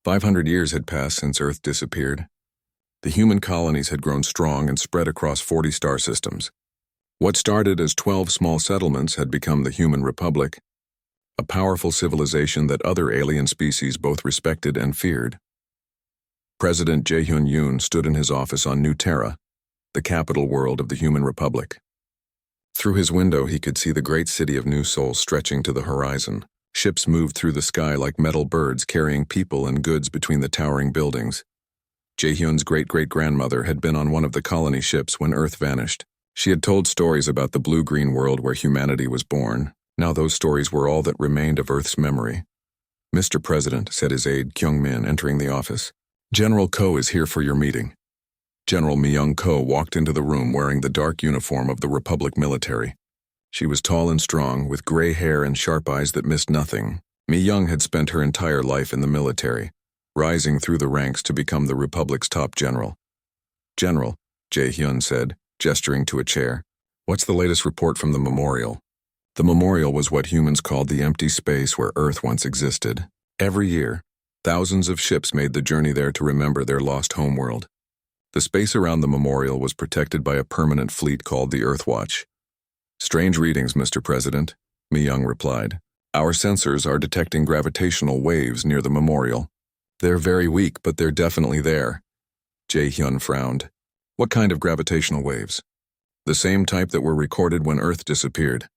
500 years had passed since Earth disappeared. The human colonies had grown strong and spread across 40 star systems. What started as 12 small settlements had become the Human Republic, a powerful civilization that other alien species both respected and feared. President Jae-hyun stood in his office on New Terra, the capital world of the Human Republic. Through his window he could see the great city of New Seoul stretching to the horizon. Ships moved through the sky like metal birds carrying people and goods between the towering buildings. Jae-hyun's great-great-grandmother had been on one of the colony ships when Earth vanished. She had told stories about the blue-green world where humanity was born. Now those stories were all that remained of Earth's memory. "Mr. President," said his aide Kyung-min, entering the office, "General Ko is here for your meeting." General Mi-young-ko walked into the room wearing the dark uniform of the Republic military. She was tall and strong, with gray hair and sharp eyes that missed nothing. Mi-young had spent her entire life in the military, rising through the ranks to become the Republic's top general. "General," Jae-hyun said, gesturing to a chair, "what's the latest report from the memorial?" The memorial was what humans called the empty space where Earth once existed. Every year, thousands of ships made the journey there to remember their lost homeworld. The space around the memorial was protected by a permanent fleet called the Earthwatch. "Strange readings, Mr. President," Mi-young replied. "Our sensors are detecting gravitational waves near the memorial. They're very weak, but they're definitely there." Jae-hyun frowned. "What kind of gravitational waves?" "The same type that were recorded when Earth disappeared.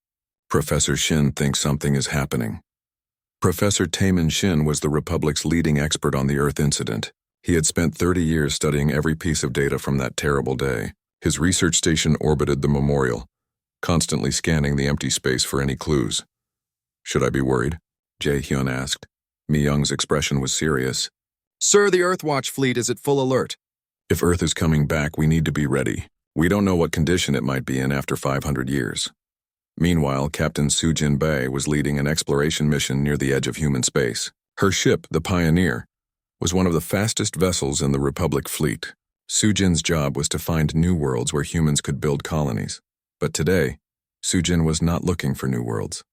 Professor Shin thinks something is happening." Professor Taemin Shin was the Republic's leading expert on the Earth incident. He had spent 30 years studying every piece of data from that terrible day. His research station orbited the memorial, constantly scanning the empty space for any clues. "Should I be worried?" Jae-hyun asked. Mi-young's expression was serious. "Sir, the Earthwatch fleet is at full alert." "If Earth is coming back, we need to be ready. We don't know what condition it might be in after 500 years. Meanwhile, Captain Soo-jin Bae was leading an exploration mission near the edge of human space. Her ship, the Pioneer, was one of the fastest vessels in the Republic fleet. Soo-jin's job was to find new worlds where humans could build colonies. But today, Soo-jin was not looking for new worlds.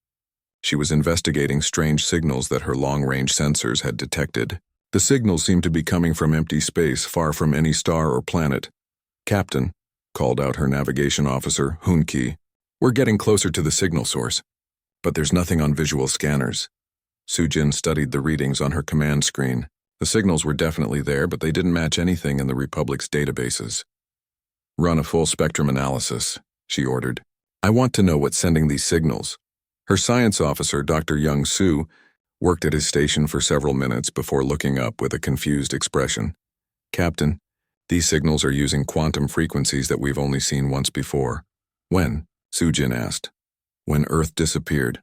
She was investigating strange signals that her long-range sensors had detected. The signals seemed to be coming from empty space far from any star or planet. "Captain," called out her navigation officer, Hoon-ki, "we're getting closer to the signal source, but there's nothing on visual scanners." Soo-jin studied the readings on her command screen. The signals were definitely there, but they didn't match anything in the Republic's databases. "Run a full-spectrum analysis," she ordered. "I want to know what's sending these signals." Her science officer, Dr. Young-soo, worked at his station for several minutes before looking up with a confused expression. "Captain, these signals are using quantum frequencies that we've only seen once before." "When?" Soo-jin asked. "When Earth disappeared."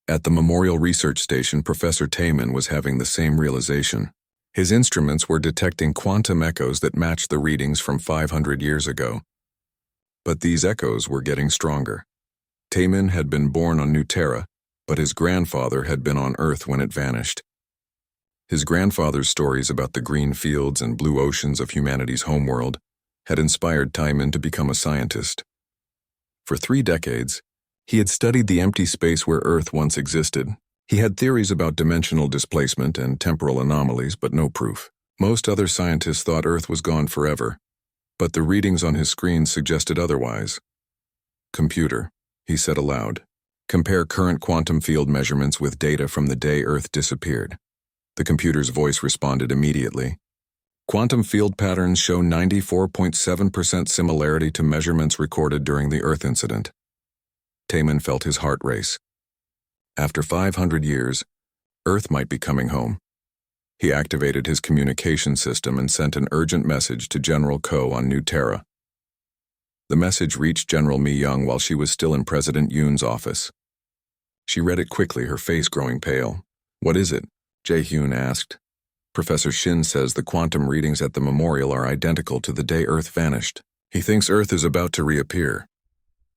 At the Memorial Research Station, Professor Taemin was having the same realization. His instruments were detecting quantum echoes that matched the readings from 500 years ago. But these echoes were getting stronger. Taemin had been born on New Terra, but his grandfather had been on Earth when it vanished. His grandfather's stories about the green fields and blue oceans of humanity's homeworld had inspired Taemin to become a scientist. For 3 decades, he had studied the empty space where Earth once existed. He had theories about dimensional displacement and temporal anomalies, but no proof. Most other scientists thought Earth was gone forever, but the readings on his screen suggested otherwise. "Computer," he said aloud, "compare current quantum field measurements with data from the day Earth disappeared." The computer's voice responded immediately. "Quantum field patterns show 94.7% similarity to measurements recorded during the Earth incident." Taemin felt his heart race. After 500 years, Earth might be coming home. He activated his communication system and sent an urgent message to General Ko on New Terra. The message reached General Mi-young while she was still in President Yoon's office. She read it quickly, her face growing pale. "What is it?" Jae-hyun asked. "Professor Shin says the quantum readings at the memorial are identical to the day Earth vanished. He thinks Earth is about to reappear."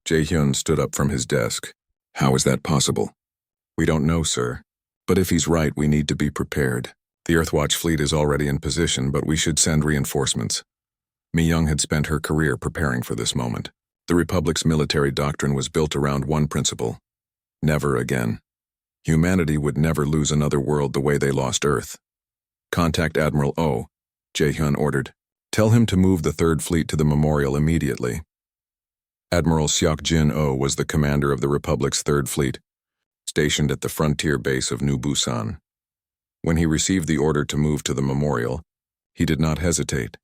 Jae-hyun stood up from his desk. "How is that possible?" "We don't know, sir. But if he's right, we need to be prepared. The Earthwatch fleet is already in position, but we should send reinforcements." Mi-young had spent her career preparing for this moment. The Republic's military doctrine was built around one principle: never again. Humanity would never lose another world the way they lost Earth. Contact Admiral O, Jae-hyun ordered. Tell him to move the Third Fleet to the memorial immediately. Admiral Seok-jin Oh was the commander of the Republic's Third Fleet, stationed at the frontier base of New Busan. When he received the order to move to the memorial, he did not hesitate.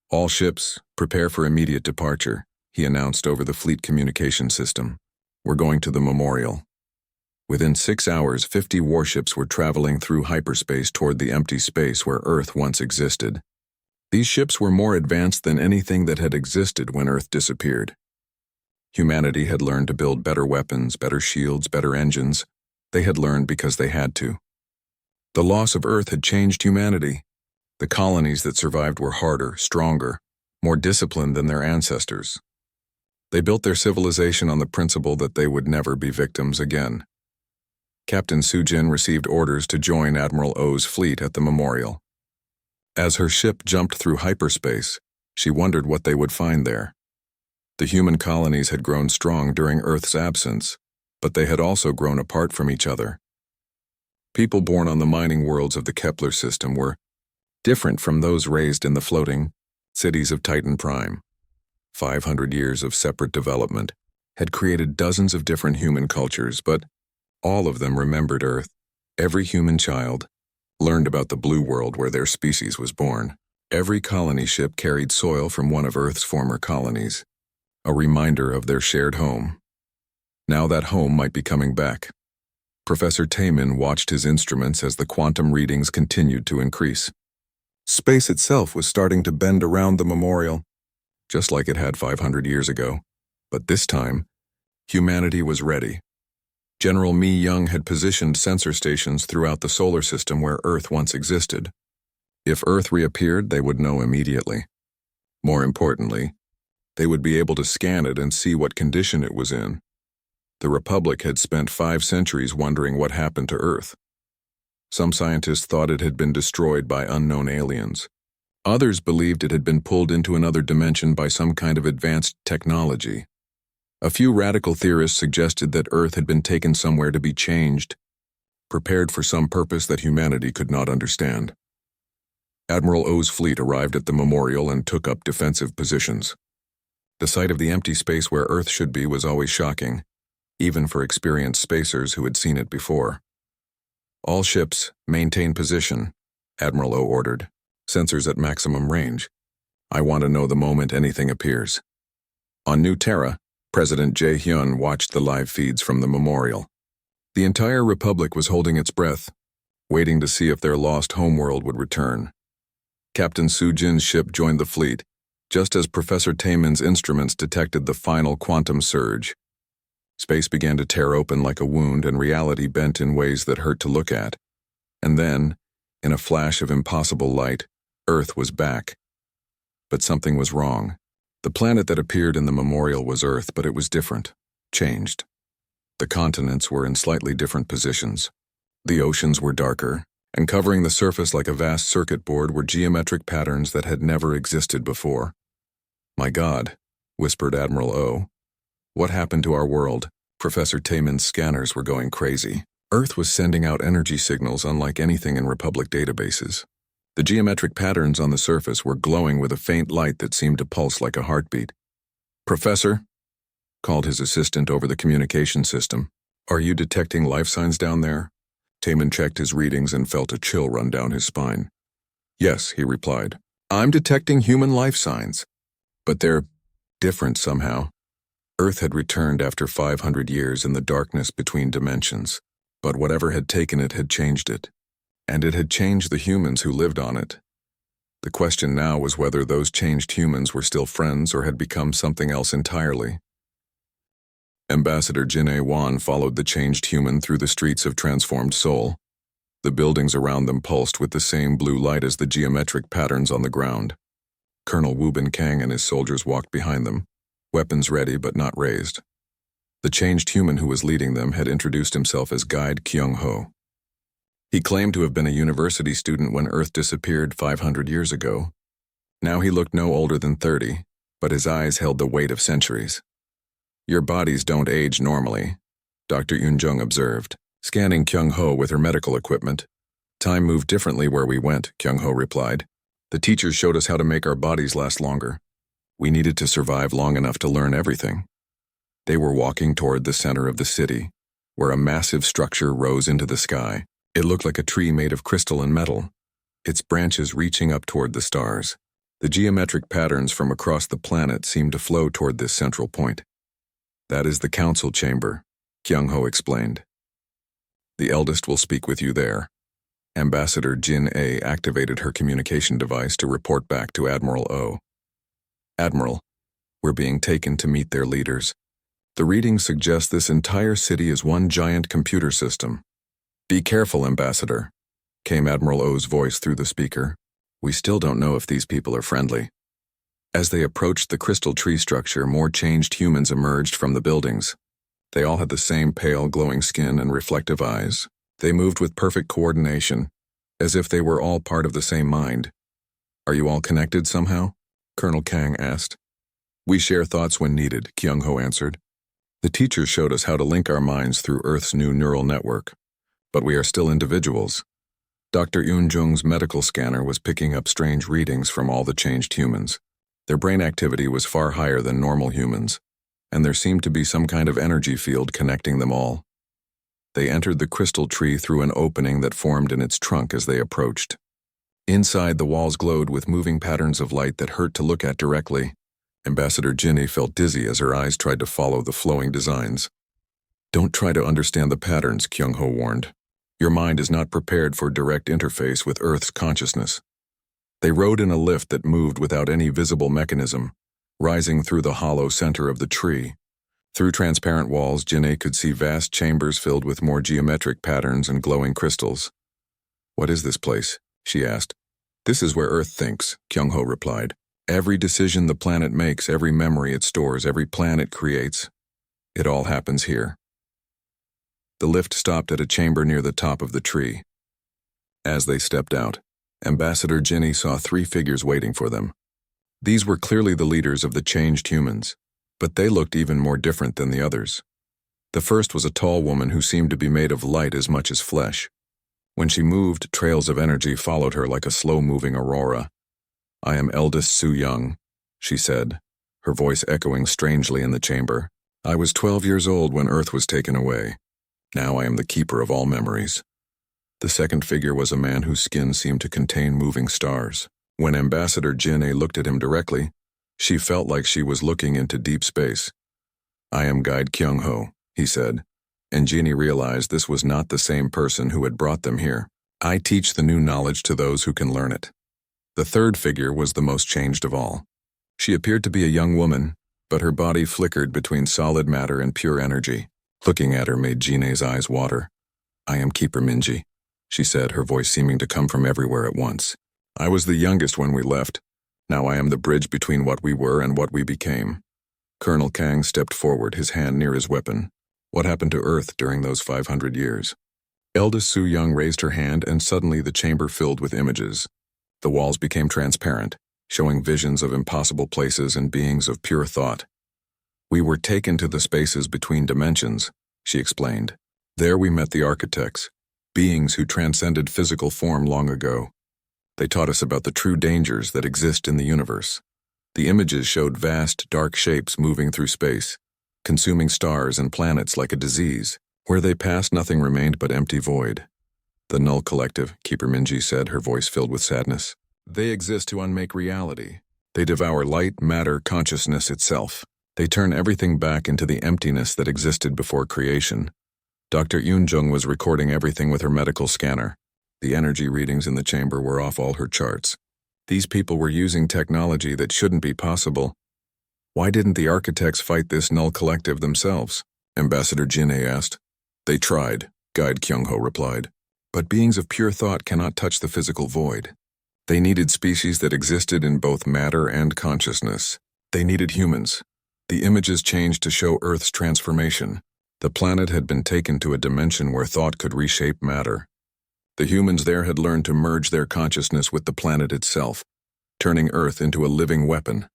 All ships, prepare for immediate departure, he announced over the fleet communication system. We're going to the memorial. Within 6 hours, 50 warships were traveling through hyperspace toward the empty space where Earth once existed. These ships were more advanced than anything that had existed when Earth disappeared. Humanity had learned to build better weapons, better shields, better engines. They had learned because they had to. The loss of Earth had changed humanity. The colonies that survived were harder, stronger, more disciplined than their ancestors. They built their civilization on the principle that they would never be victims again. Captain Soo-jin received orders to join Admiral Oh's fleet at the memorial. As her ship jumped through hyperspace, she wondered what they would find there. The human colonies had grown strong during Earth's absence, but they had also grown apart from each other. People born on the mining worlds of the Kepler system were different from those raised in the floating cities of Titan Prime. 500 years of separate development had created dozens of different human cultures, but all of them remembered Earth. Every human child learned about the blue world where their species was born. Every colony ship carried soil from one of Earth's former colonies, a reminder of their shared home. Now that home might be coming back. Professor Taemin watched his instruments as the quantum readings continued to increase. Space itself was starting to bend around the memorial, just like it had 500 years ago. But this time, humanity was ready. General Mi Young had positioned sensor stations throughout the solar system where Earth once existed. If Earth reappeared, they would know immediately. More importantly, they would be able to scan it and see what condition it was in. The Republic had spent 5 centuries wondering what happened to Earth. Some scientists thought it had been destroyed by unknown aliens. Others believed it had been pulled into another dimension by some kind of advanced technology. A few radical theorists suggested that Earth had been taken somewhere to be changed, prepared for some purpose that humanity could not understand. Admiral Oh's fleet arrived at the memorial and took up defensive positions. The sight of the empty space where Earth should be was always shocking, even for experienced spacers who had seen it before. All ships, maintain position, Admiral Oh ordered. Sensors at maximum range. I want to know the moment anything appears. On New Terra, President Jae-hyun watched the live feeds from the memorial. The entire Republic was holding its breath, waiting to see if their lost homeworld would return. Captain Soo-jin's ship joined the fleet, just as Professor Taemin's instruments detected the final quantum surge. Space began to tear open like a wound and reality bent in ways that hurt to look at. And then, in a flash of impossible light, Earth was back. But something was wrong. The planet that appeared in the memorial was Earth, but it was different, changed. The continents were in slightly different positions. The oceans were darker, and covering the surface like a vast circuit board were geometric patterns that had never existed before. My God, whispered Admiral O. What happened to our world? Professor Taemin's scanners were going crazy. Earth was sending out energy signals unlike anything in Republic databases. The geometric patterns on the surface were glowing with a faint light that seemed to pulse like a heartbeat. Professor, called his assistant over the communication system, are you detecting life signs down there? Taemin checked his readings and felt a chill run down his spine. Yes, he replied. I'm detecting human life signs, but they're different somehow. Earth had returned after 500 years in the darkness between dimensions, but whatever had taken it had changed it. And it had changed the humans who lived on it. The question now was whether those changed humans were still friends or had become something else entirely. Ambassador Jin A-wan followed the changed human through the streets of transformed Seoul. The buildings around them pulsed with the same blue light as the geometric patterns on the ground. Colonel Woo Bin Kang and his soldiers walked behind them, weapons ready but not raised. The changed human who was leading them had introduced himself as Guide Kyung-ho. He claimed to have been a university student when Earth disappeared 500 years ago. Now he looked no older than 30, but his eyes held the weight of centuries. Your bodies don't age normally, Dr. Yoon-jung observed, scanning Kyung-ho with her medical equipment. Time moved differently where we went, Kyung-ho replied. The teachers showed us how to make our bodies last longer. We needed to survive long enough to learn everything. They were walking toward the center of the city, where a massive structure rose into the sky. It looked like a tree made of crystal and metal, its branches reaching up toward the stars. The geometric patterns from across the planet seemed to flow toward this central point. That is the council chamber, Kyung-ho explained. The eldest will speak with you there. Ambassador Jin-A activated her communication device to report back to Admiral O. Admiral, we're being taken to meet their leaders. The readings suggest this entire city is one giant computer system. Be careful, Ambassador, came Admiral O's voice through the speaker. We still don't know if these people are friendly. As they approached the crystal tree structure, more changed humans emerged from the buildings. They all had the same pale, glowing skin and reflective eyes. They moved with perfect coordination, as if they were all part of the same mind. Are you all connected somehow? Colonel Kang asked. We share thoughts when needed, Kyung-ho answered. The teachers showed us how to link our minds through Earth's new neural network. But we are still individuals. Dr. Yoon-jung's medical scanner was picking up strange readings from all the changed humans. Their brain activity was far higher than normal humans, and there seemed to be some kind of energy field connecting them all. They entered the crystal tree through an opening that formed in its trunk as they approached. Inside, the walls glowed with moving patterns of light that hurt to look at directly. Ambassador Jinny felt dizzy as her eyes tried to follow the flowing designs. Don't try to understand the patterns, Kyung-ho warned. Your mind is not prepared for direct interface with Earth's consciousness. They rode in a lift that moved without any visible mechanism, rising through the hollow center of the tree. Through transparent walls, Jinny could see vast chambers filled with more geometric patterns and glowing crystals. What is this place? She asked. This is where Earth thinks, Kyung-ho replied. Every decision the planet makes, every memory it stores, every plan it creates, it all happens here. The lift stopped at a chamber near the top of the tree. As they stepped out, Ambassador Jinny saw 3 figures waiting for them. These were clearly the leaders of the changed humans, but they looked even more different than the others. The first was a tall woman who seemed to be made of light as much as flesh. When she moved, trails of energy followed her like a slow-moving aurora. I am eldest Su Young, she said, her voice echoing strangely in the chamber. I was 12 years old when Earth was taken away. Now I am the keeper of all memories. The second figure was a man whose skin seemed to contain moving stars. When Ambassador Jin-A looked at him directly, she felt like she was looking into deep space. I am Guide Kyung-ho, he said, and Jinny realized this was not the same person who had brought them here. I teach the new knowledge to those who can learn it. The third figure was the most changed of all. She appeared to be a young woman, but her body flickered between solid matter and pure energy. Looking at her made Jinny's eyes water. I am Keeper Minji, she said, her voice seeming to come from everywhere at once. I was the youngest when we left. Now I am the bridge between what we were and what we became. Colonel Kang stepped forward, his hand near his weapon. What happened to Earth during those 500 years? Eldest Su Young raised her hand, and suddenly the chamber filled with images. The walls became transparent, showing visions of impossible places and beings of pure thought. We were taken to the spaces between dimensions, she explained. There we met the architects, beings who transcended physical form long ago. They taught us about the true dangers that exist in the universe. The images showed vast, dark shapes moving through space, consuming stars and planets like a disease. Where they passed, nothing remained but empty void. The Null Collective, Keeper Minji said, her voice filled with sadness. They exist to unmake reality. They devour light, matter, consciousness itself. They turn everything back into the emptiness that existed before creation. Dr. Yoon-jung was recording everything with her medical scanner. The energy readings in the chamber were off all her charts. These people were using technology that shouldn't be possible. Why didn't the architects fight this Null Collective themselves? Ambassador Jin-A asked. They tried, Guide Kyung-ho replied. But beings of pure thought cannot touch the physical void. They needed species that existed in both matter and consciousness. They needed humans. The images changed to show Earth's transformation. The planet had been taken to a dimension where thought could reshape matter. The humans there had learned to merge their consciousness with the planet itself, turning Earth into a living weapon.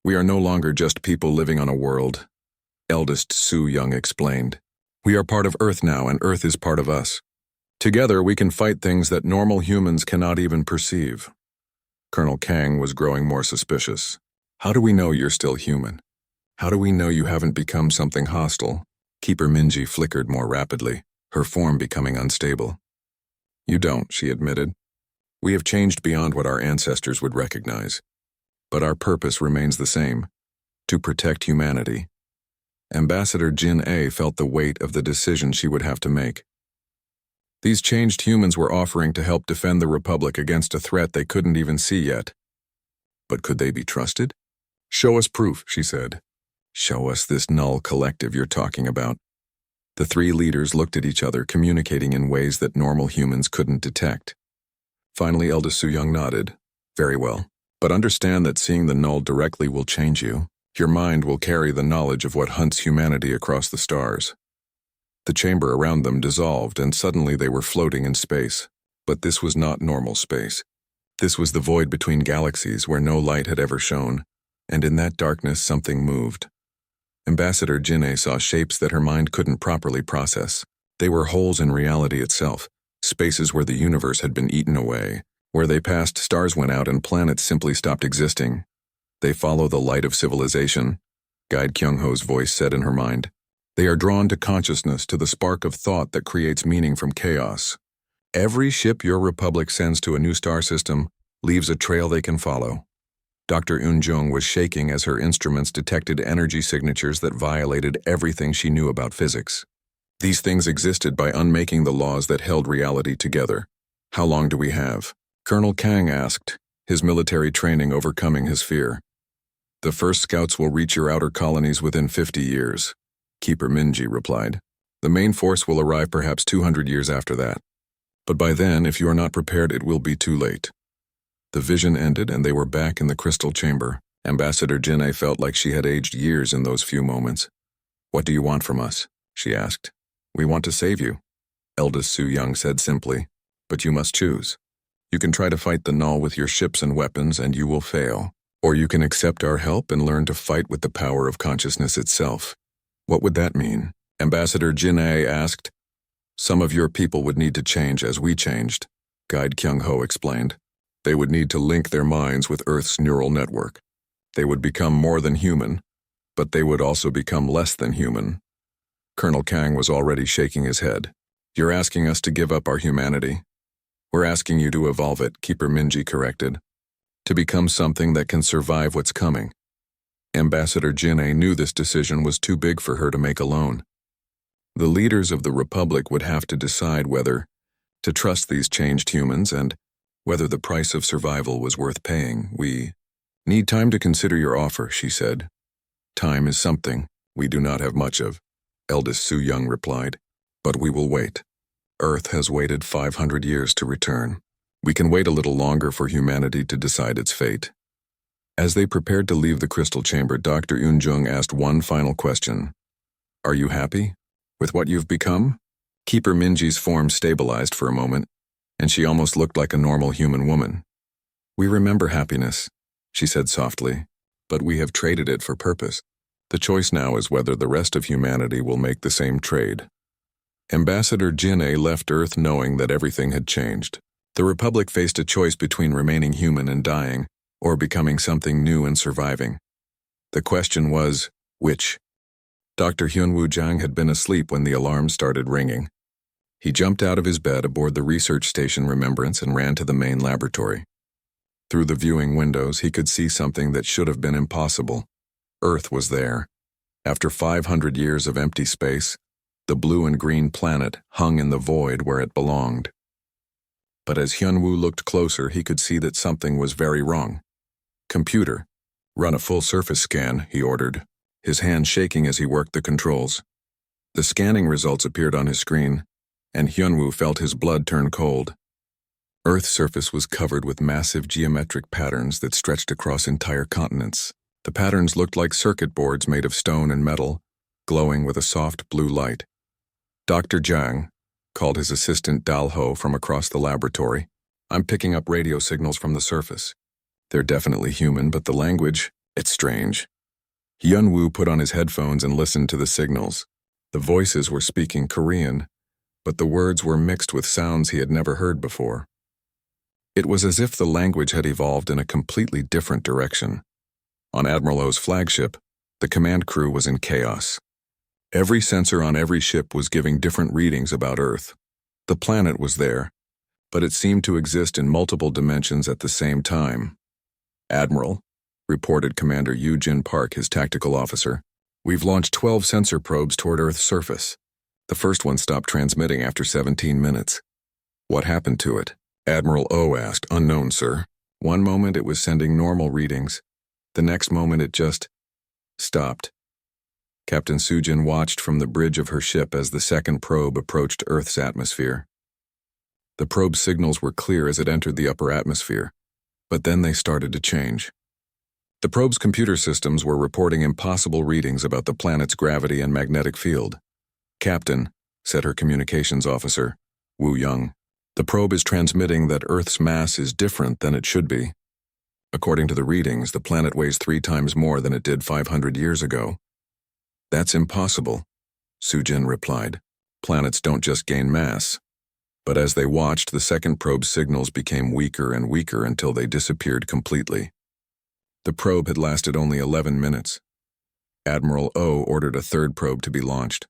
We are no longer just people living on a world, eldest Su Young explained. We are part of Earth now, and Earth is part of us. Together, we can fight things that normal humans cannot even perceive. Colonel Kang was growing more suspicious. How do we know you're still human? How do we know you haven't become something hostile? Keeper Minji flickered more rapidly, her form becoming unstable. You don't, she admitted. We have changed beyond what our ancestors would recognize. But our purpose remains the same, to protect humanity. Ambassador Jin-A felt the weight of the decision she would have to make. These changed humans were offering to help defend the Republic against a threat they couldn't even see yet. But could they be trusted? Show us proof, she said. Show us this null collective you're talking about. The three leaders looked at each other, communicating in ways that normal humans couldn't detect. Finally, eldest Su-young nodded. Very well. But understand that seeing the null directly will change you. Your mind will carry the knowledge of what hunts humanity across the stars. The chamber around them dissolved, and suddenly they were floating in space. But this was not normal space. This was the void between galaxies where no light had ever shone, and in that darkness something moved. Ambassador Jin-A saw shapes that her mind couldn't properly process. They were holes in reality itself, spaces where the universe had been eaten away. Where they passed, stars went out and planets simply stopped existing. They follow the light of civilization, Guide Kyung-ho's voice said in her mind. They are drawn to consciousness, to the spark of thought that creates meaning from chaos. Every ship your Republic sends to a new star system leaves a trail they can follow. Dr. Eun-jung was shaking as her instruments detected energy signatures that violated everything she knew about physics. These things existed by unmaking the laws that held reality together. How long do we have? Colonel Kang asked, his military training overcoming his fear. The first scouts will reach your outer colonies within 50 years. Keeper Minji replied. The main force will arrive perhaps 200 years after that. But by then, if you are not prepared, it will be too late. The vision ended and they were back in the crystal chamber. Ambassador Jin-A felt like she had aged years in those few moments. What do you want from us? She asked. We want to save you, eldest Su-young said simply. But you must choose. You can try to fight the null with your ships and weapons and you will fail. Or you can accept our help and learn to fight with the power of consciousness itself. What would that mean? Ambassador Jin-A asked. Some of your people would need to change as we changed, Guide Kyung-ho explained. They would need to link their minds with Earth's neural network. They would become more than human, but they would also become less than human. Colonel Kang was already shaking his head. You're asking us to give up our humanity. We're asking you to evolve it, Keeper Minji corrected. To become something that can survive what's coming. Ambassador Jin-A knew this decision was too big for her to make alone. The leaders of the Republic would have to decide whether to trust these changed humans and whether the price of survival was worth paying. We need time to consider your offer, she said. Time is something we do not have much of, eldest Su-young replied. But we will wait. Earth has waited 500 years to return. We can wait a little longer for humanity to decide its fate. As they prepared to leave the crystal chamber, Dr. Eun-jung asked one final question. Are you happy with what you've become? Keeper Minji's form stabilized for a moment, and she almost looked like a normal human woman. We remember happiness, she said softly, but we have traded it for purpose. The choice now is whether the rest of humanity will make the same trade. Ambassador Jin-A left Earth knowing that everything had changed. The Republic faced a choice between remaining human and dying, or becoming something new and surviving. The question was, which? Dr. Hyunwoo Jang had been asleep when the alarm started ringing. He jumped out of his bed aboard the research station Remembrance and ran to the main laboratory. Through the viewing windows, he could see something that should have been impossible. Earth was there. After 500 years of empty space, the blue and green planet hung in the void where it belonged. But as Hyunwoo looked closer, he could see that something was very wrong. Computer, run a full surface scan, he ordered, his hand shaking as he worked the controls. The scanning results appeared on his screen, and Hyunwoo felt his blood turn cold. Earth's surface was covered with massive geometric patterns that stretched across entire continents. The patterns looked like circuit boards made of stone and metal, glowing with a soft blue light. Dr. Jang called his assistant Dalho from across the laboratory. I'm picking up radio signals from the surface. They're definitely human, but the language, it's strange. Hyunwoo put on his headphones and listened to the signals. The voices were speaking Korean, but the words were mixed with sounds he had never heard before. It was as if the language had evolved in a completely different direction. On Admiral O's flagship, the command crew was in chaos. Every sensor on every ship was giving different readings about Earth. The planet was there, but it seemed to exist in multiple dimensions at the same time. "Admiral," reported Commander Eugene Park, his tactical officer, "we've launched 12 sensor probes toward Earth's surface. The first one stopped transmitting after 17 minutes. What happened to it?" Admiral O asked. "Unknown, sir. One moment it was sending normal readings. The next moment it just stopped." Captain Sujin watched from the bridge of her ship as the second probe approached Earth's atmosphere. The probe's signals were clear as it entered the upper atmosphere, but then they started to change. The probe's computer systems were reporting impossible readings about the planet's gravity and magnetic field. "Captain," said her communications officer, Wu Young, "the probe is transmitting that Earth's mass is different than it should be. According to the readings, the planet weighs 3 times more than it did 500 years ago." "That's impossible," Sujin replied. "Planets don't just gain mass." But as they watched, the second probe's signals became weaker and weaker until they disappeared completely. The probe had lasted only 11 minutes. Admiral O ordered a third probe to be launched,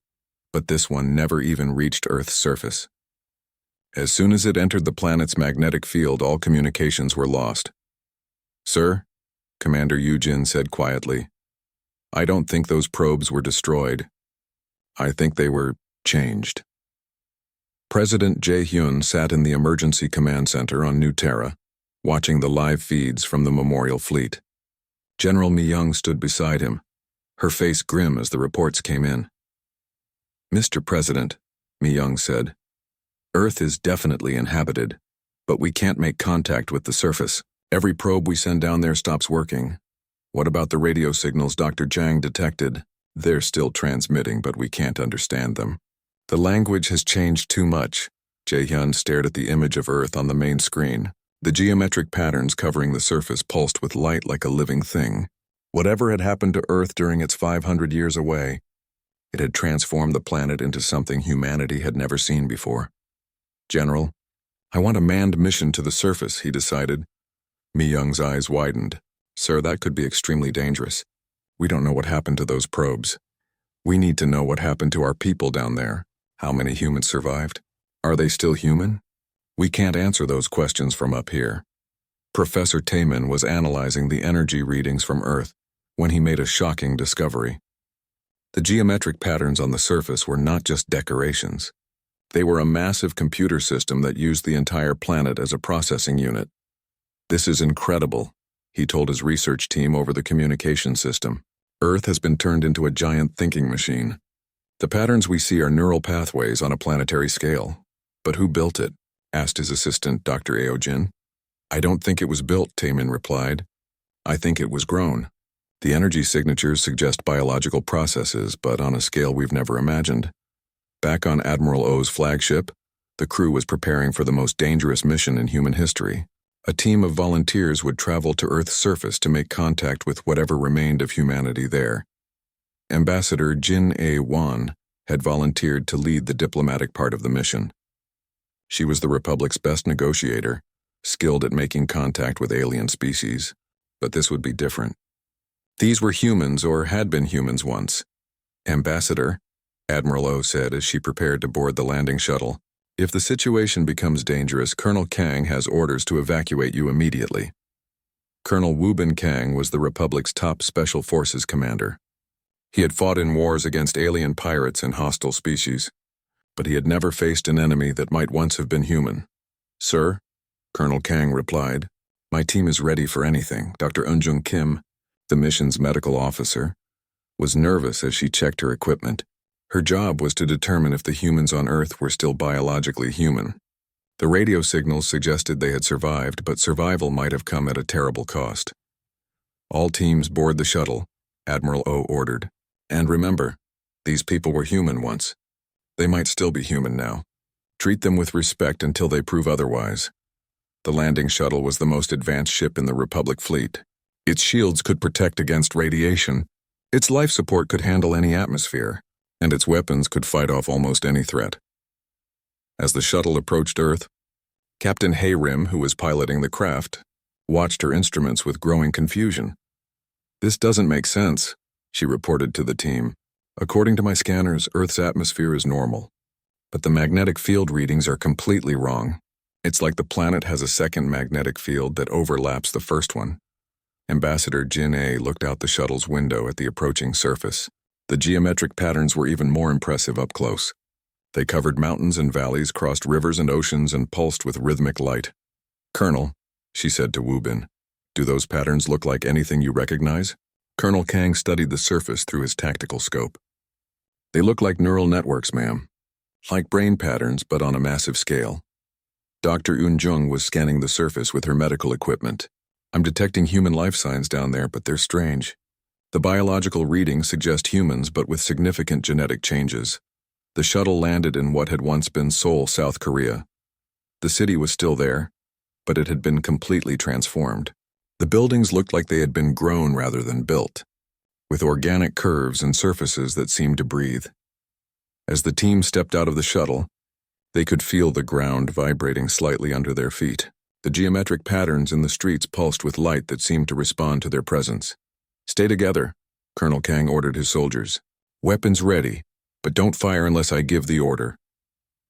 but this one never even reached Earth's surface. As soon as it entered the planet's magnetic field, all communications were lost. "Sir," Commander Eugene said quietly, "I don't think those probes were destroyed. I think they were changed." President Jae-hyun sat in the Emergency Command Center on New Terra, watching the live feeds from the Memorial Fleet. General Mi-young stood beside him, her face grim as the reports came in. "Mr. President," Mi-young said, "Earth is definitely inhabited, but we can't make contact with the surface. Every probe we send down there stops working. What about the radio signals Dr. Jang detected? They're still transmitting, but we can't understand them. The language has changed too much." Jae-hyun stared at the image of Earth on the main screen. The geometric patterns covering the surface pulsed with light like a living thing. Whatever had happened to Earth during its 500 years away, it had transformed the planet into something humanity had never seen before. "General, I want a manned mission to the surface," he decided. Mi-young's eyes widened. "Sir, that could be extremely dangerous. We don't know what happened to those probes. We need to know what happened to our people down there. How many humans survived? Are they still human? We can't answer those questions from up here." Professor Taemin was analyzing the energy readings from Earth when he made a shocking discovery. The geometric patterns on the surface were not just decorations. They were a massive computer system that used the entire planet as a processing unit. "This is incredible," he told his research team over the communication system. "Earth has been turned into a giant thinking machine. The patterns we see are neural pathways on a planetary scale. But who built it?" asked his assistant, Dr. Aojin. "I don't think it was built," Taemin replied. "I think it was grown. The energy signatures suggest biological processes, but on a scale we've never imagined." Back on Admiral O's flagship, the crew was preparing for the most dangerous mission in human history. A team of volunteers would travel to Earth's surface to make contact with whatever remained of humanity there. Ambassador Jin A-won had volunteered to lead the diplomatic part of the mission. She was the Republic's best negotiator, skilled at making contact with alien species, but this would be different. These were humans or had been humans once. "Ambassador," Admiral O said as she prepared to board the landing shuttle, "if the situation becomes dangerous, Colonel Kang has orders to evacuate you immediately." Colonel Woo-bin Kang was the Republic's top Special Forces commander. He had fought in wars against alien pirates and hostile species, but he had never faced an enemy that might once have been human. "Sir," Colonel Kang replied, "my team is ready for anything." Dr. Eunjung Kim, the mission's medical officer, was nervous as she checked her equipment. Her job was to determine if the humans on Earth were still biologically human. The radio signals suggested they had survived, but survival might have come at a terrible cost. "All teams board the shuttle," Admiral O ordered. "And remember, these people were human once. They might still be human now. Treat them with respect until they prove otherwise." The landing shuttle was the most advanced ship in the Republic fleet. Its shields could protect against radiation, its life support could handle any atmosphere, and its weapons could fight off almost any threat. As the shuttle approached Earth, Captain Hayrim, who was piloting the craft, watched her instruments with growing confusion. "This doesn't make sense," she reported to the team. "According to my scanners, Earth's atmosphere is normal, but the magnetic field readings are completely wrong. It's like the planet has a second magnetic field that overlaps the first one." Ambassador Jin A looked out the shuttle's window at the approaching surface. The geometric patterns were even more impressive up close. They covered mountains and valleys, crossed rivers and oceans, and pulsed with rhythmic light. "Colonel," she said to Wu Bin, "do those patterns look like anything you recognize?" Colonel Kang studied the surface through his tactical scope. "They look like neural networks, ma'am. Like brain patterns, but on a massive scale." Dr. Eun-jung was scanning the surface with her medical equipment. "I'm detecting human life signs down there, but they're strange. The biological readings suggest humans, but with significant genetic changes." The shuttle landed in what had once been Seoul, South Korea. The city was still there, but it had been completely transformed. The buildings looked like they had been grown rather than built, with organic curves and surfaces that seemed to breathe. As the team stepped out of the shuttle, they could feel the ground vibrating slightly under their feet. The geometric patterns in the streets pulsed with light that seemed to respond to their presence. "Stay together," Colonel Kang ordered his soldiers. "Weapons ready, but don't fire unless I give the order."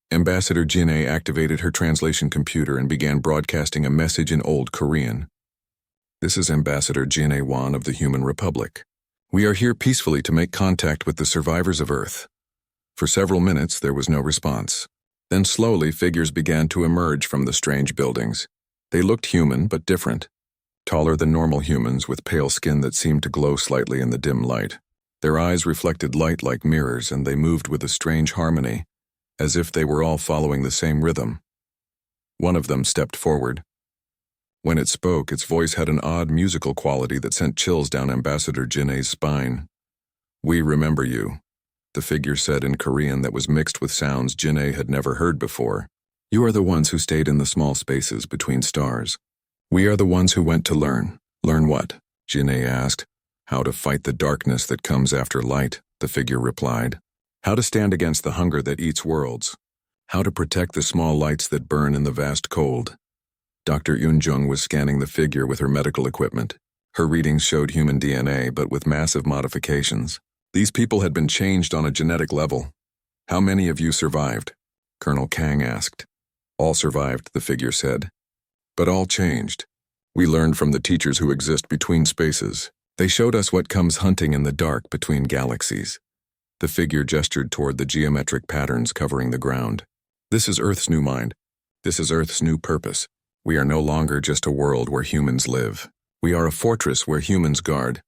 Ambassador Jin-A activated her translation computer and began broadcasting a message in Old Korean. "This is Ambassador Jin-A Wan of the Human Republic. We are here peacefully to make contact with the survivors of Earth." For several minutes, there was no response. Then slowly, figures began to emerge from the strange buildings. They looked human, but different. Taller than normal humans, with pale skin that seemed to glow slightly in the dim light. Their eyes reflected light like mirrors, and they moved with a strange harmony, as if they were all following the same rhythm. One of them stepped forward. When it spoke, its voice had an odd musical quality that sent chills down Ambassador Jin-A's spine. "We remember you," the figure said in Korean that was mixed with sounds Jin-A had never heard before. "You are the ones who stayed in the small spaces between stars. We are the ones who went to learn." "Learn what?" Jin-A asked. "How to fight the darkness that comes after light," the figure replied. "How to stand against the hunger that eats worlds. How to protect the small lights that burn in the vast cold." Dr. Eun-jung was scanning the figure with her medical equipment. Her readings showed human DNA, but with massive modifications. These people had been changed on a genetic level. "How many of you survived?" Colonel Kang asked. "All survived," the figure said. "But all changed. We learned from the teachers who exist between spaces. They showed us what comes hunting in the dark between galaxies." The figure gestured toward the geometric patterns covering the ground. "This is Earth's new mind. This is Earth's new purpose. We are no longer just a world where humans live. We are a fortress where humans guard."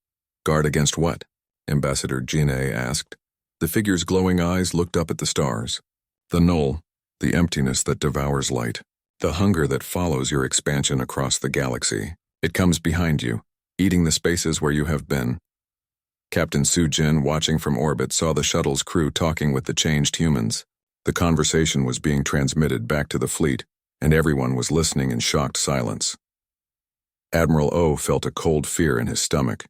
"Guard against what?" Ambassador Jin-A asked. The figure's glowing eyes looked up at the stars. "The null, the emptiness that devours light. The hunger that follows your expansion across the galaxy. It comes behind you, eating the spaces where you have been." Captain Soo-jin, watching from orbit, saw the shuttle's crew talking with the changed humans. The conversation was being transmitted back to the fleet, and everyone was listening in shocked silence. Admiral Oh felt a cold fear in his stomach.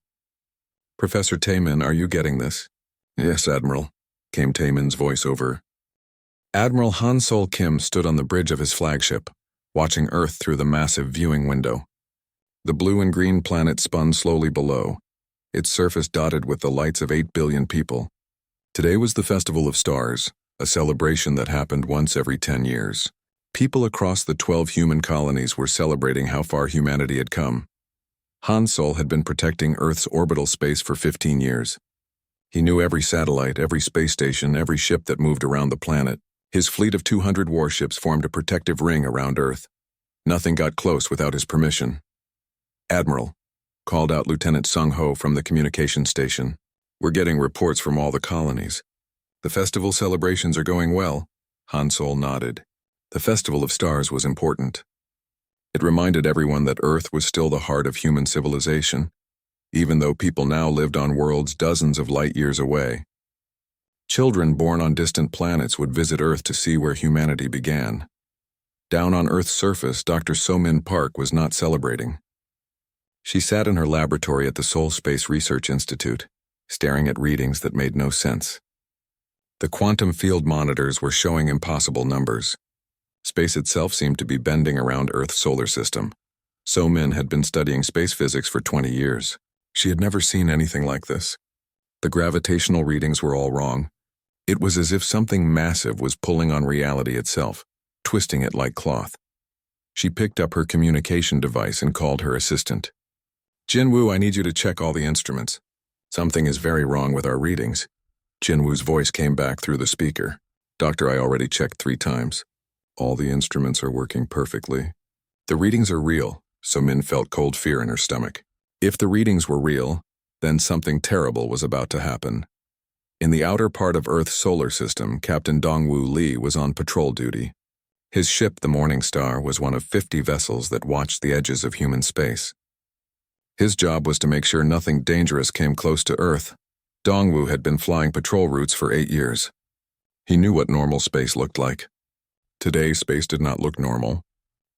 "Professor Taemin, are you getting this?" "Yes, Admiral," came Taemin's voice over. Admiral Han Sol Kim stood on the bridge of his flagship, watching Earth through the massive viewing window. The blue and green planet spun slowly below, its surface dotted with the lights of 8 billion people. Today was the Festival of Stars, a celebration that happened once every 10 years. People across the 12 human colonies were celebrating how far humanity had come. Han Sol had been protecting Earth's orbital space for 15 years. He knew every satellite, every space station, every ship that moved around the planet. His fleet of 200 warships formed a protective ring around Earth. Nothing got close without his permission. "Admiral," called out Lieutenant Sung-ho from the communication station. "We're getting reports from all the colonies. The festival celebrations are going well." Han Sol nodded. The Festival of Stars was important. It reminded everyone that Earth was still the heart of human civilization, even though people now lived on worlds dozens of light years away. Children born on distant planets would visit Earth to see where humanity began. Down on Earth's surface, Dr. So-min Park was not celebrating. She sat in her laboratory at the Seoul Space Research Institute, staring at readings that made no sense. The quantum field monitors were showing impossible numbers. Space itself seemed to be bending around Earth's solar system. So Min had been studying space physics for 20 years. She had never seen anything like this. The gravitational readings were all wrong. It was as if something massive was pulling on reality itself, twisting it like cloth. She picked up her communication device and called her assistant. Jinwoo, I need you to check all the instruments. Something is very wrong with our readings. Jinwoo's voice came back through the speaker. Doctor, I already checked 3 times. All the instruments are working perfectly. The readings are real, so Min felt cold fear in her stomach. If the readings were real, then something terrible was about to happen. In the outer part of Earth's solar system, Captain Dongwoo Lee was on patrol duty. His ship, the Morning Star, was one of 50 vessels that watched the edges of human space. His job was to make sure nothing dangerous came close to Earth. Dongwoo had been flying patrol routes for 8 years. He knew what normal space looked like. Today, space did not look normal.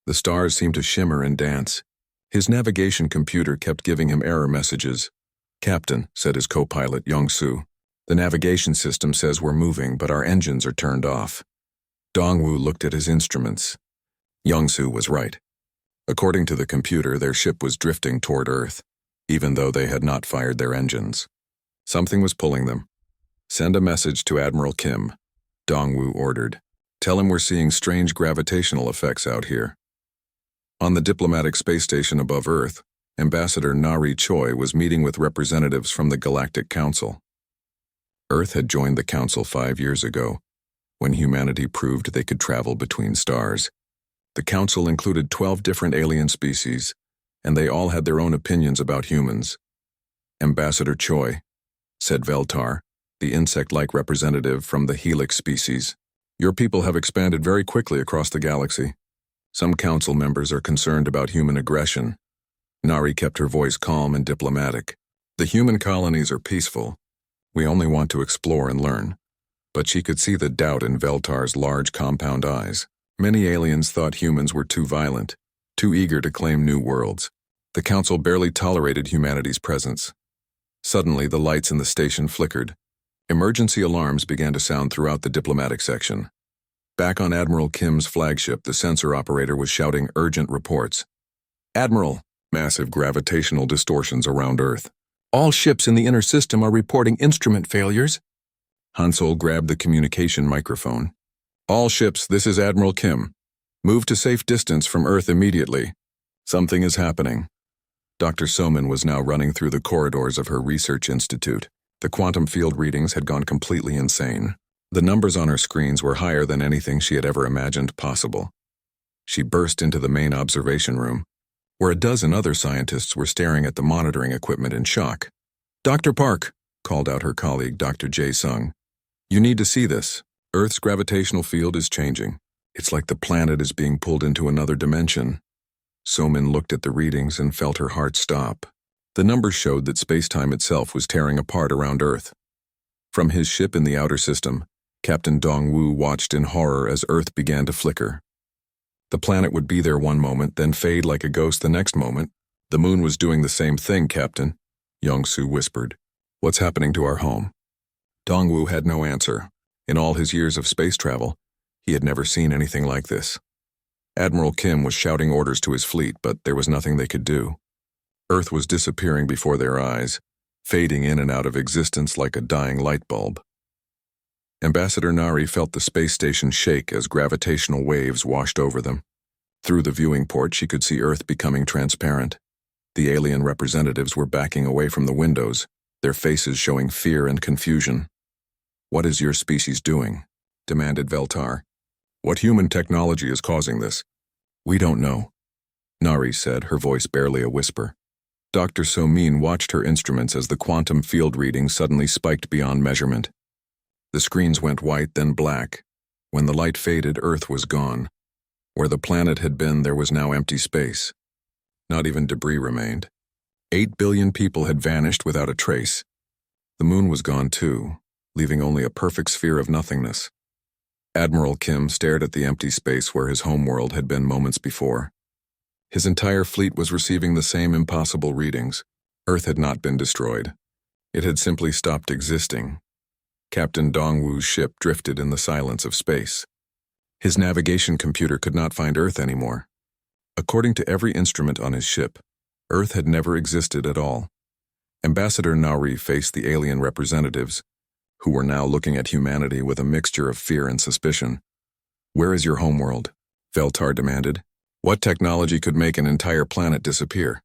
The stars seemed to shimmer and dance. His navigation computer kept giving him error messages. Captain, said his co-pilot Young-soo, the navigation system says we're moving, but our engines are turned off. Dongwoo looked at his instruments. Young-soo was right. According to the computer, their ship was drifting toward Earth, even though they had not fired their engines. Something was pulling them. Send a message to Admiral Kim, Dongwoo ordered. Tell him we're seeing strange gravitational effects out here. On the diplomatic space station above Earth, Ambassador Nari Choi was meeting with representatives from the Galactic Council. Earth had joined the Council 5 years ago, when humanity proved they could travel between stars. The Council included 12 different alien species, and they all had their own opinions about humans. Ambassador Choi, said Veltar, the insect-like representative from the Helix species, your people have expanded very quickly across the galaxy. Some council members are concerned about human aggression. Nari kept her voice calm and diplomatic. The human colonies are peaceful. We only want to explore and learn. But she could see the doubt in Veltar's large compound eyes. Many aliens thought humans were too violent, too eager to claim new worlds. The council barely tolerated humanity's presence. Suddenly, the lights in the station flickered. Emergency alarms began to sound throughout the diplomatic section. Back on Admiral Kim's flagship, the sensor operator was shouting urgent reports. Admiral, massive gravitational distortions around Earth. All ships in the inner system are reporting instrument failures. Hansol grabbed the communication microphone. All ships, this is Admiral Kim. Move to safe distance from Earth immediately. Something is happening. Dr. Soman was now running through the corridors of her research institute. The quantum field readings had gone completely insane. The numbers on her screens were higher than anything she had ever imagined possible. She burst into the main observation room, where a dozen other scientists were staring at the monitoring equipment in shock. Dr. Park, called out her colleague, Dr. Jae Sung. You need to see this. Earth's gravitational field is changing. It's like the planet is being pulled into another dimension. Soman looked at the readings and felt her heart stop. The numbers showed that space-time itself was tearing apart around Earth. From his ship in the outer system, Captain Dongwoo watched in horror as Earth began to flicker. The planet would be there one moment, then fade like a ghost the next moment. The moon was doing the same thing, Captain, Young-soo whispered. What's happening to our home? Dongwoo had no answer. In all his years of space travel, he had never seen anything like this. Admiral Kim was shouting orders to his fleet, but there was nothing they could do. Earth was disappearing before their eyes, fading in and out of existence like a dying light bulb. Ambassador Nari felt the space station shake as gravitational waves washed over them. Through the viewing port, she could see Earth becoming transparent. The alien representatives were backing away from the windows, their faces showing fear and confusion. What is your species doing? Demanded Veltar. What human technology is causing this? We don't know, Nari said, her voice barely a whisper. Dr. Somin watched her instruments as the quantum field reading suddenly spiked beyond measurement. The screens went white, then black. When the light faded, Earth was gone. Where the planet had been, there was now empty space. Not even debris remained. 8 billion people had vanished without a trace. The moon was gone too, leaving only a perfect sphere of nothingness. Admiral Kim stared at the empty space where his homeworld had been moments before. His entire fleet was receiving the same impossible readings. Earth had not been destroyed. It had simply stopped existing. Captain Dongwoo's ship drifted in the silence of space. His navigation computer could not find Earth anymore. According to every instrument on his ship, Earth had never existed at all. Ambassador Nauri faced the alien representatives, who were now looking at humanity with a mixture of fear and suspicion. "Where is your homeworld?" Veltar demanded. "What technology could make an entire planet disappear?"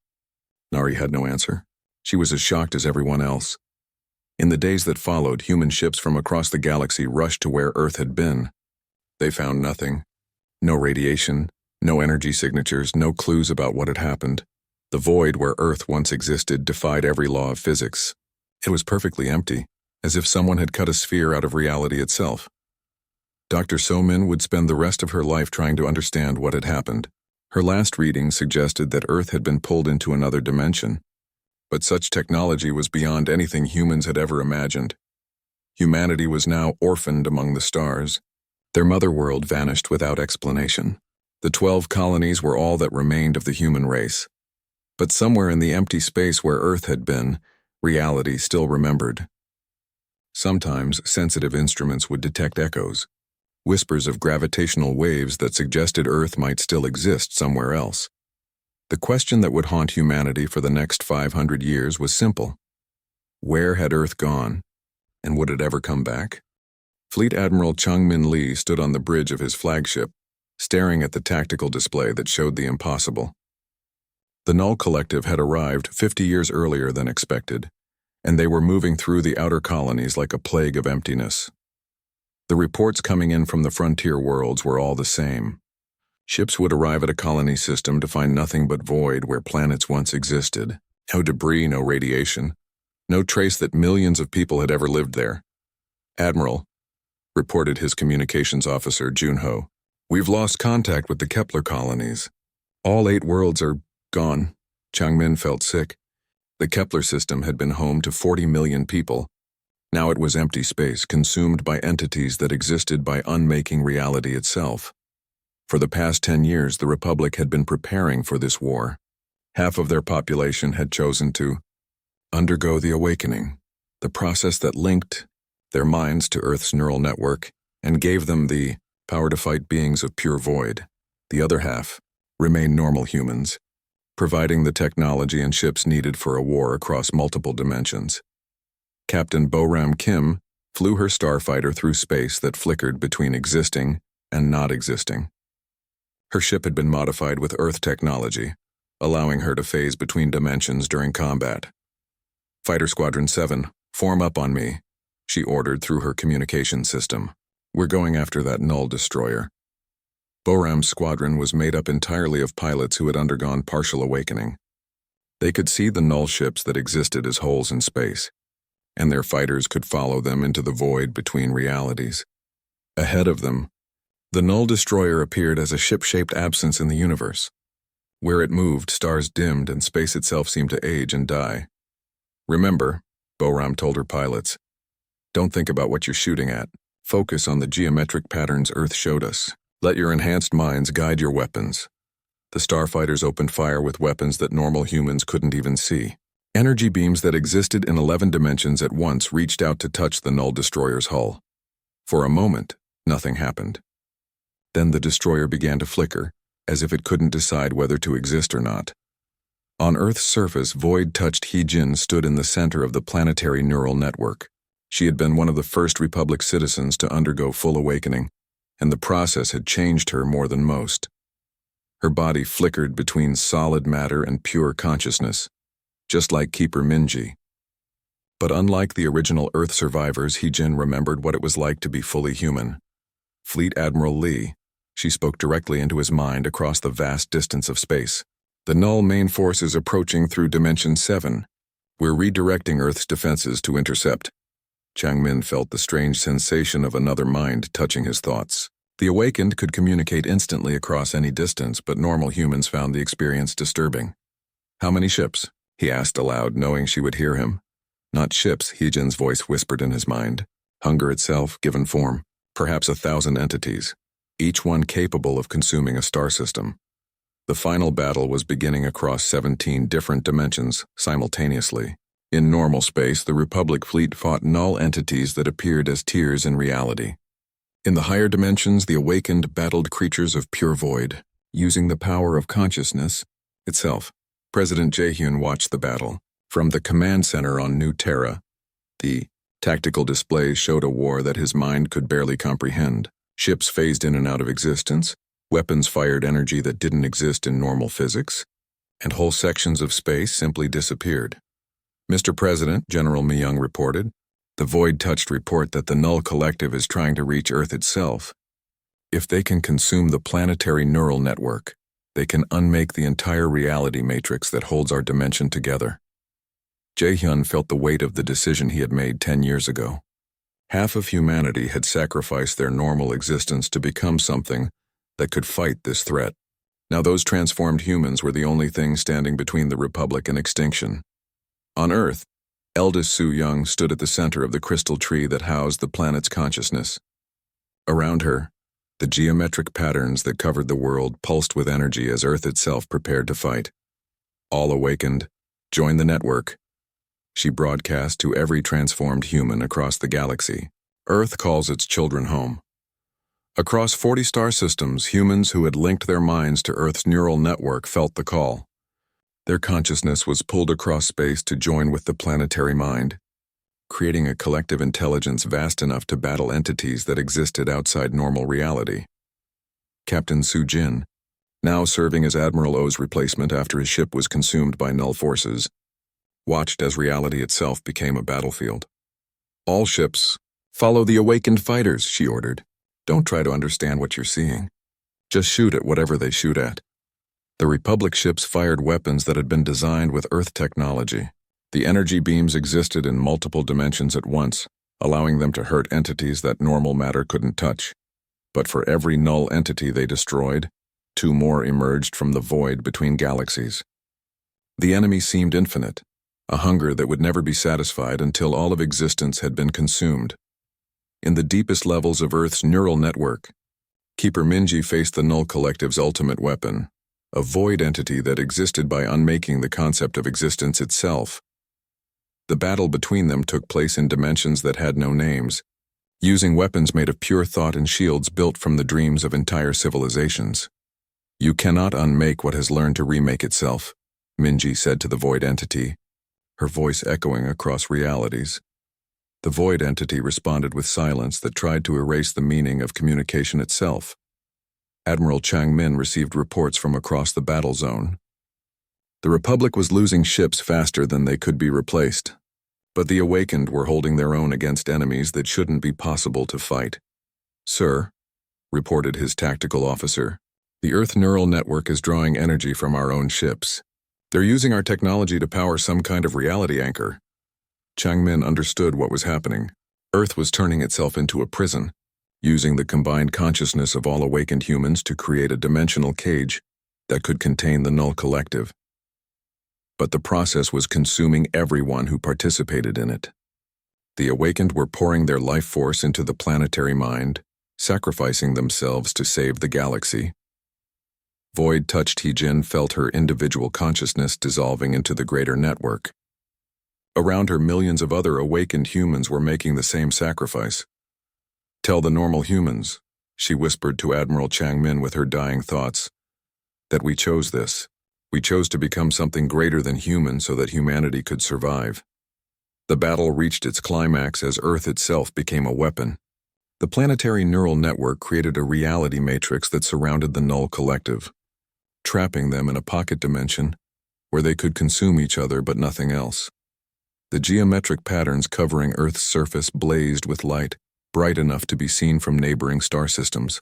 Nari had no answer. She was as shocked as everyone else. In the days that followed, human ships from across the galaxy rushed to where Earth had been. They found nothing. No radiation, no energy signatures, no clues about what had happened. The void where Earth once existed defied every law of physics. It was perfectly empty, as if someone had cut a sphere out of reality itself. Dr. Somin would spend the rest of her life trying to understand what had happened. Her last reading suggested that Earth had been pulled into another dimension, but such technology was beyond anything humans had ever imagined. Humanity was now orphaned among the stars. Their mother world vanished without explanation. The 12 colonies were all that remained of the human race. But somewhere in the empty space where Earth had been, reality still remembered. Sometimes sensitive instruments would detect echoes, whispers of gravitational waves that suggested Earth might still exist somewhere else. The question that would haunt humanity for the next 500 years was simple. Where had Earth gone, and would it ever come back? Fleet Admiral Changmin Lee stood on the bridge of his flagship, staring at the tactical display that showed the impossible. The Null Collective had arrived 50 years earlier than expected, and they were moving through the outer colonies like a plague of emptiness. The reports coming in from the frontier worlds were all the same. Ships would arrive at a colony system to find nothing but void where planets once existed. No debris, no radiation, no trace that millions of people had ever lived there. "Admiral," reported his communications officer, Junho, "we've lost contact with the Kepler colonies. All 8 worlds are gone." Changmin felt sick. The Kepler system had been home to 40 million people. Now it was empty space, consumed by entities that existed by unmaking reality itself. For the past 10 years, the Republic had been preparing for this war. Half of their population had chosen to undergo the awakening, the process that linked their minds to Earth's neural network and gave them the power to fight beings of pure void. The other half remained normal humans, providing the technology and ships needed for a war across multiple dimensions. Captain Boram Kim flew her starfighter through space that flickered between existing and not existing. Her ship had been modified with Earth technology, allowing her to phase between dimensions during combat. "Fighter Squadron 7, form up on me," she ordered through her communication system. "We're going after that Null destroyer." Boram's squadron was made up entirely of pilots who had undergone partial awakening. They could see the Null ships that existed as holes in space, and their fighters could follow them into the void between realities. Ahead of them, the Null destroyer appeared as a ship-shaped absence in the universe. Where it moved, stars dimmed and space itself seemed to age and die. "Remember," Boram told her pilots, "don't think about what you're shooting at. Focus on the geometric patterns Earth showed us. Let your enhanced minds guide your weapons." The starfighters opened fire with weapons that normal humans couldn't even see. Energy beams that existed in 11 dimensions at once reached out to touch the Null destroyer's hull. For a moment, nothing happened. Then the destroyer began to flicker, as if it couldn't decide whether to exist or not. On Earth's surface, void-touched He-Jin stood in the center of the planetary neural network. She had been one of the first Republic citizens to undergo full awakening, and the process had changed her more than most. Her body flickered between solid matter and pure consciousness, just like Keeper Minji. But unlike the original Earth survivors, He-Jin remembered what it was like to be fully human. Fleet Admiral Lee, she spoke directly into his mind across the vast distance of space. "The Null main force is approaching through Dimension 7. We're redirecting Earth's defenses to intercept." Changmin felt the strange sensation of another mind touching his thoughts. The awakened could communicate instantly across any distance, but normal humans found the experience disturbing. "How many ships?" he asked aloud, knowing she would hear him. "Not ships," He-Jin's voice whispered in his mind. "Hunger itself, given form. Perhaps 1,000 entities, each one capable of consuming a star system." The final battle was beginning across 17 different dimensions simultaneously. In normal space, the Republic fleet fought Null entities that appeared as tears in reality. In the higher dimensions, the awakened battled creatures of pure void, using the power of consciousness itself. President Jae-hyun watched the battle. From the command center on New Terra, the tactical displays showed a war that his mind could barely comprehend. Ships phased in and out of existence, weapons fired energy that didn't exist in normal physics, and whole sections of space simply disappeared. Mr. President, General Myung reported, the void-touched report that the Null Collective is trying to reach Earth itself. If they can consume the planetary neural network, they can unmake the entire reality matrix that holds our dimension together. Jae-hyun felt the weight of the decision he had made 10 years ago. Half of humanity had sacrificed their normal existence to become something that could fight this threat. Now those transformed humans were the only thing standing between the Republic and extinction. On Earth, eldest Su-young stood at the center of the crystal tree that housed the planet's consciousness. Around her, the geometric patterns that covered the world pulsed with energy as Earth itself prepared to fight. All awakened, joined the network. She broadcast to every transformed human across the galaxy. Earth calls its children home. Across 40 star systems, humans who had linked their minds to Earth's neural network felt the call. Their consciousness was pulled across space to join with the planetary mind, creating a collective intelligence vast enough to battle entities that existed outside normal reality. Captain Soo-jin, now serving as Admiral Oh's replacement after his ship was consumed by null forces, watched as reality itself became a battlefield. All ships, follow the awakened fighters, she ordered. Don't try to understand what you're seeing. Just shoot at whatever they shoot at. The Republic ships fired weapons that had been designed with Earth technology. The energy beams existed in multiple dimensions at once, allowing them to hurt entities that normal matter couldn't touch. But for every null entity they destroyed, 2 more emerged from the void between galaxies. The enemy seemed infinite, a hunger that would never be satisfied until all of existence had been consumed. In the deepest levels of Earth's neural network, Keeper Minji faced the Null Collective's ultimate weapon, a void entity that existed by unmaking the concept of existence itself. The battle between them took place in dimensions that had no names, using weapons made of pure thought and shields built from the dreams of entire civilizations. You cannot unmake what has learned to remake itself, Minji said to the void entity, her voice echoing across realities. The void entity responded with silence that tried to erase the meaning of communication itself. Admiral Chang-min received reports from across the battle zone. The Republic was losing ships faster than they could be replaced, but the awakened were holding their own against enemies that shouldn't be possible to fight. Sir, reported his tactical officer, the Earth neural network is drawing energy from our own ships. They're using our technology to power some kind of reality anchor. Chang-min understood what was happening. Earth was turning itself into a prison, using the combined consciousness of all awakened humans to create a dimensional cage that could contain the Null Collective. But the process was consuming everyone who participated in it. The awakened were pouring their life force into the planetary mind, sacrificing themselves to save the galaxy. Void-touched Hee-jin felt her individual consciousness dissolving into the greater network. Around her, millions of other awakened humans were making the same sacrifice. Tell the normal humans, she whispered to Admiral Chang-min with her dying thoughts, that we chose this. We chose to become something greater than human so that humanity could survive. The battle reached its climax as Earth itself became a weapon. The planetary neural network created a reality matrix that surrounded the Null Collective, trapping them in a pocket dimension where they could consume each other but nothing else. The geometric patterns covering Earth's surface blazed with light, bright enough to be seen from neighboring star systems.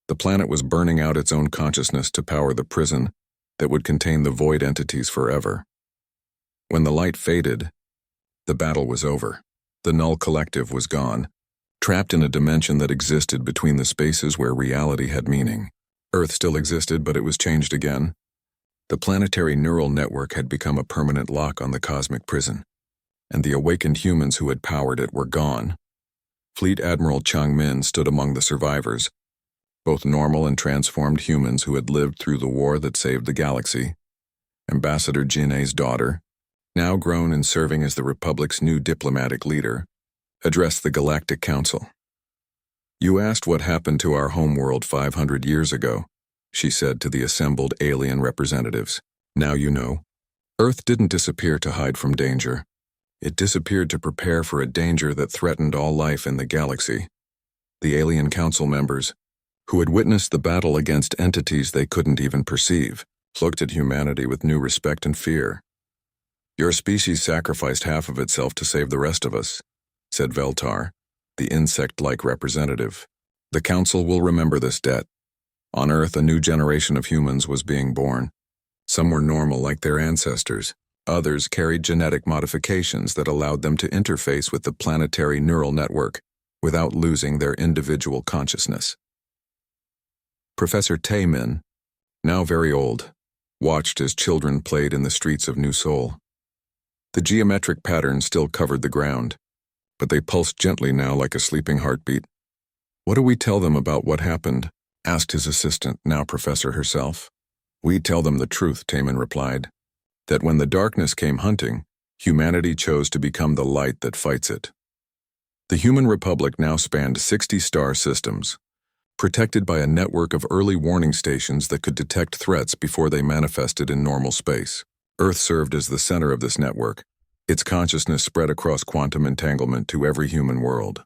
The planet was burning out its own consciousness to power the prison that would contain the void entities forever. When the light faded, the battle was over. The Null Collective was gone, trapped in a dimension that existed between the spaces where reality had meaning. Earth still existed, but it was changed again. The planetary neural network had become a permanent lock on the cosmic prison, and the awakened humans who had powered it were gone. Fleet Admiral Chang-min stood among the survivors, both normal and transformed humans who had lived through the war that saved the galaxy. Ambassador Jin-ae's daughter, now grown and serving as the Republic's new diplomatic leader, addressed the Galactic Council. You asked what happened to our homeworld 500 years ago, she said to the assembled alien representatives. Now you know. Earth didn't disappear to hide from danger. It disappeared to prepare for a danger that threatened all life in the galaxy. The alien council members, who had witnessed the battle against entities they couldn't even perceive, looked at humanity with new respect and fear. Your species sacrificed half of itself to save the rest of us, said Veltar, the insect-like representative. The council will remember this debt. On Earth, a new generation of humans was being born. Some were normal like their ancestors. Others carried genetic modifications that allowed them to interface with the planetary neural network without losing their individual consciousness. Professor Taemin, now very old, watched as children played in the streets of New Seoul. The geometric pattern still covered the ground, but they pulsed gently now like a sleeping heartbeat. What do we tell them about what happened? Asked his assistant, now professor herself. We tell them the truth, Taemin replied, that when the darkness came hunting, humanity chose to become the light that fights it. The human republic now spanned 60 star systems, protected by a network of early warning stations that could detect threats before they manifested in normal space. Earth served as the center of this network. Its consciousness spread across quantum entanglement to every human world.